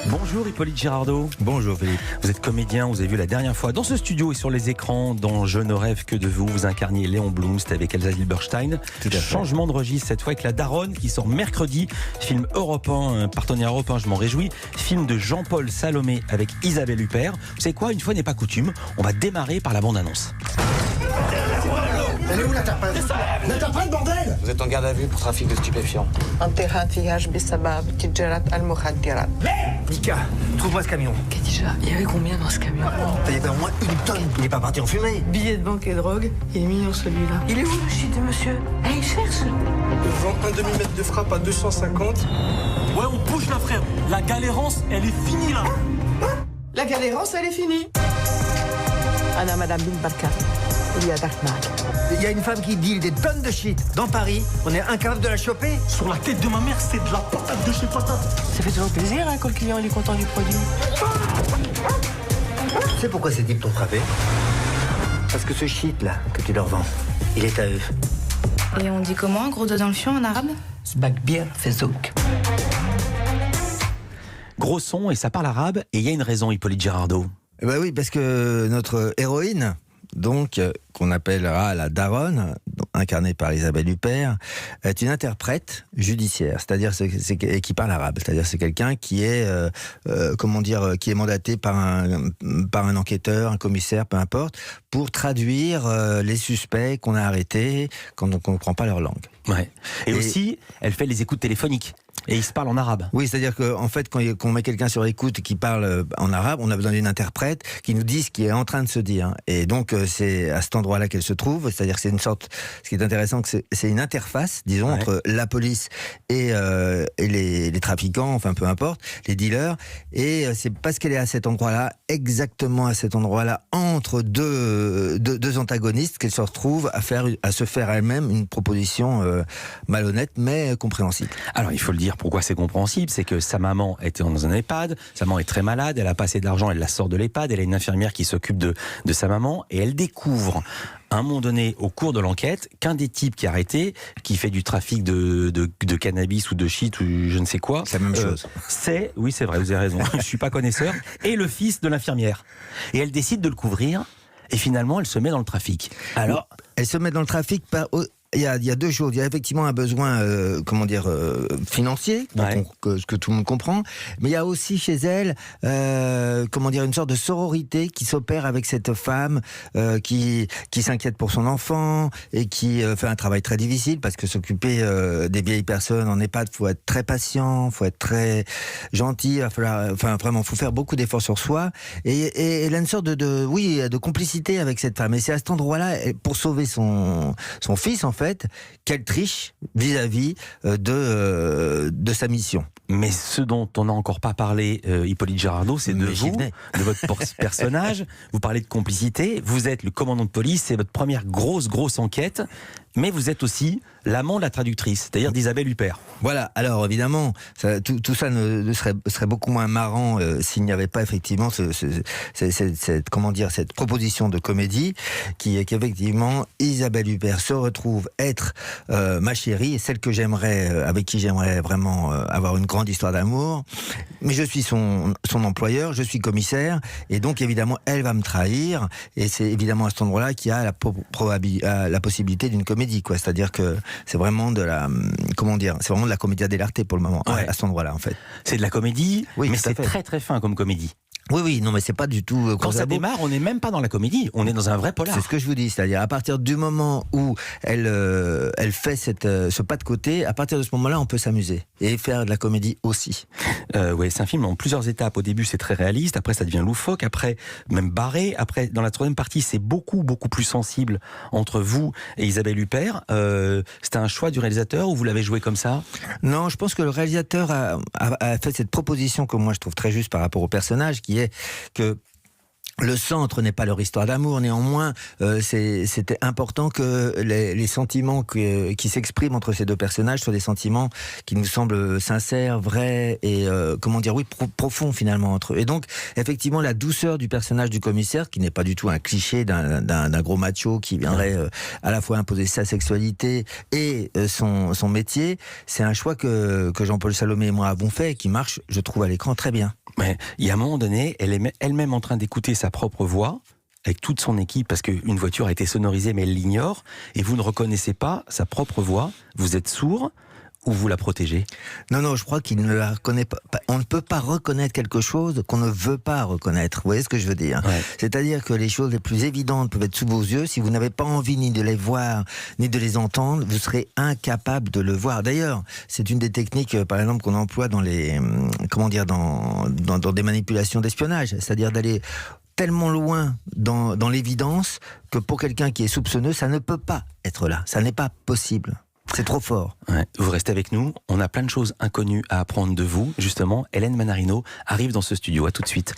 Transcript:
Bonjour Hippolyte Girardot. Bonjour Philippe. Vous êtes comédien, vous avez vu la dernière fois dans ce studio et sur les écrans dans Je ne rêve que de vous. Vous incarniez Léon Blum, c'était avec Elsa Zilberstein. Changement de registre cette fois avec La Daronne qui sort mercredi. Film européen, partenaire européen, je m'en réjouis. Film de Jean-Paul Salomé avec Isabelle Huppert. Vous savez quoi, une fois n'est pas coutume, on va démarrer par la bande-annonce. Elle est où l'interprète? L'interprète, bordel! Vous êtes en garde à vue pour trafic de stupéfiants. Nika, trouve-moi ce camion. Khadija, il y avait combien dans ce camion? Il y avait au moins une tonne. Il n'est pas parti en fumée. Billets de banque et drogue. Il est mignon celui-là. Il est où le shit de monsieur? Eh, il cherche. Vend un demi-mètre de frappe à 250. Ouais, on bouge là, frère. La galérance, elle est finie là. La galérance, elle est finie. Anna, Madame Bin Barka. Il y a Darkman. Il y a une femme qui deal des tonnes de shit dans Paris. On est incapable de la choper. Sur la tête de ma mère, c'est de la patate de chez patate. Ça fait toujours plaisir hein, quand le client il est content du produit. Tu sais pourquoi ces types t'ont frappé? Parce que ce shit là que tu leur vends, il est à eux. Et on dit comment, un gros dos dans le fion en arabe? Sbakbir Fezouk. Gros son et ça parle arabe et il y a une raison Hippolyte Girardot. Eh ben oui, parce que notre héroïne, donc, qu'on appellera la Daronne, incarnée par Isabelle Huppert, est une interprète judiciaire, c'est-à-dire et qui parle arabe, c'est-à-dire c'est quelqu'un qui est, qui est mandaté par un enquêteur, un commissaire, peu importe, pour traduire les suspects qu'on a arrêtés quand on ne comprend pas leur langue. Ouais. Et aussi, elle fait les écoutes téléphoniques. Et ils se parlent en arabe. Oui, c'est-à-dire qu'en fait, quand on met quelqu'un sur écoute qui parle en arabe, on a besoin d'une interprète qui nous dit ce qui est en train de se dire. Et donc, c'est à cet endroit-là qu'elle se trouve. C'est-à-dire que c'est une sorte... Ce qui est intéressant, c'est une interface, disons, entre la police et les trafiquants, enfin, peu importe, les dealers. Et c'est parce qu'elle est à cet endroit-là, exactement à cet endroit-là, entre deux antagonistes, qu'elle se retrouve à se faire elle-même une proposition malhonnête, mais compréhensible. Alors, il faut le dire, pourquoi c'est compréhensible, c'est que sa maman était dans un EHPAD, sa maman est très malade, elle a pas assez d'argent, elle la sort de l'EHPAD, elle a une infirmière qui s'occupe de sa maman, et elle découvre, à un moment donné, au cours de l'enquête, qu'un des types qui est arrêté, qui fait du trafic de cannabis ou de shit ou je ne sais quoi... C'est la même chose. Oui, c'est vrai, vous avez raison, je suis pas connaisseur, et le fils de l'infirmière. Et elle décide de le couvrir, et finalement, elle se met dans le trafic. Alors... Elle se met dans le trafic par... Il y a deux choses. Il y a effectivement un besoin, financier, que tout le monde comprend. Mais il y a aussi chez elle, une sorte de sororité qui s'opère avec cette femme qui s'inquiète pour son enfant et qui fait un travail très difficile parce que s'occuper des vieilles personnes en EHPAD, faut être très patient, faut être très gentil. Vraiment, faut faire beaucoup d'efforts sur soi. Et elle a une sorte de complicité avec cette femme. Et c'est à cet endroit-là, pour sauver son fils, en fait, qu'elle triche vis-à-vis de sa mission. Mais ce dont on n'a encore pas parlé, Hippolyte Girardot, c'est de vous, de votre personnage. Vous parlez de complicité, vous êtes le commandant de police, c'est votre première grosse enquête, mais vous êtes aussi l'amant de la traductrice, c'est-à-dire d'Isabelle Huppert. Voilà, alors évidemment, tout ça serait beaucoup moins marrant s'il n'y avait pas effectivement cette proposition de comédie qui est qu'effectivement Isabelle Huppert se retrouve être ma chérie et celle que avec qui j'aimerais vraiment avoir une grande histoire d'amour, mais je suis son employeur, je suis commissaire, et donc évidemment elle va me trahir, et c'est évidemment à cet endroit-là qu'il y a la possibilité d'une comédie, quoi. C'est-à-dire que c'est vraiment de la commedia dell'arte pour le moment, à cet endroit-là en fait. C'est de la comédie, oui, mais c'est très très fin comme comédie. Oui, non, mais c'est pas du tout... Quand ça démarre, on n'est même pas dans la comédie, on est dans un vrai polar. C'est ce que je vous dis, c'est-à-dire à partir du moment où elle fait ce pas de côté, à partir de ce moment-là, on peut s'amuser et faire de la comédie aussi. Oui, c'est un film en plusieurs étapes. Au début, c'est très réaliste, après ça devient loufoque, après même barré, après dans la troisième partie, c'est beaucoup plus sensible entre vous et Isabelle Huppert. C'était un choix du réalisateur ou vous l'avez joué comme ça? Non, je pense que le réalisateur a fait cette proposition que moi je trouve très juste par rapport au personnage, qui est que le centre n'est pas leur histoire d'amour, néanmoins, c'était important que les sentiments qui s'expriment entre ces deux personnages soient des sentiments qui nous semblent sincères, vrais et profonds finalement entre eux. Et donc, effectivement, la douceur du personnage du commissaire, qui n'est pas du tout un cliché d'un gros macho qui viendrait à la fois imposer sa sexualité et son métier, c'est un choix que Jean-Paul Salomé et moi avons fait et qui marche, je trouve, à l'écran très bien. Mais il y a un moment donné, elle est elle-même en train d'écouter sa propre voix, avec toute son équipe, parce qu'une voiture a été sonorisée, mais elle l'ignore, et vous ne reconnaissez pas sa propre voix, vous êtes sourd, ou vous la protégez? Non, je crois qu'il ne la reconnaît pas. On ne peut pas reconnaître quelque chose qu'on ne veut pas reconnaître. Vous voyez ce que je veux dire? Ouais. C'est-à-dire que les choses les plus évidentes peuvent être sous vos yeux. Si vous n'avez pas envie ni de les voir, ni de les entendre, vous serez incapable de le voir. D'ailleurs, c'est une des techniques, par exemple, qu'on emploie dans les, dans des manipulations d'espionnage. C'est-à-dire d'aller tellement loin dans l'évidence que pour quelqu'un qui est soupçonneux, ça ne peut pas être là. Ça n'est pas possible. C'est trop fort. Ouais, vous restez avec nous, on a plein de choses inconnues à apprendre de vous. Justement, Hélène Manarino arrive dans ce studio. À tout de suite.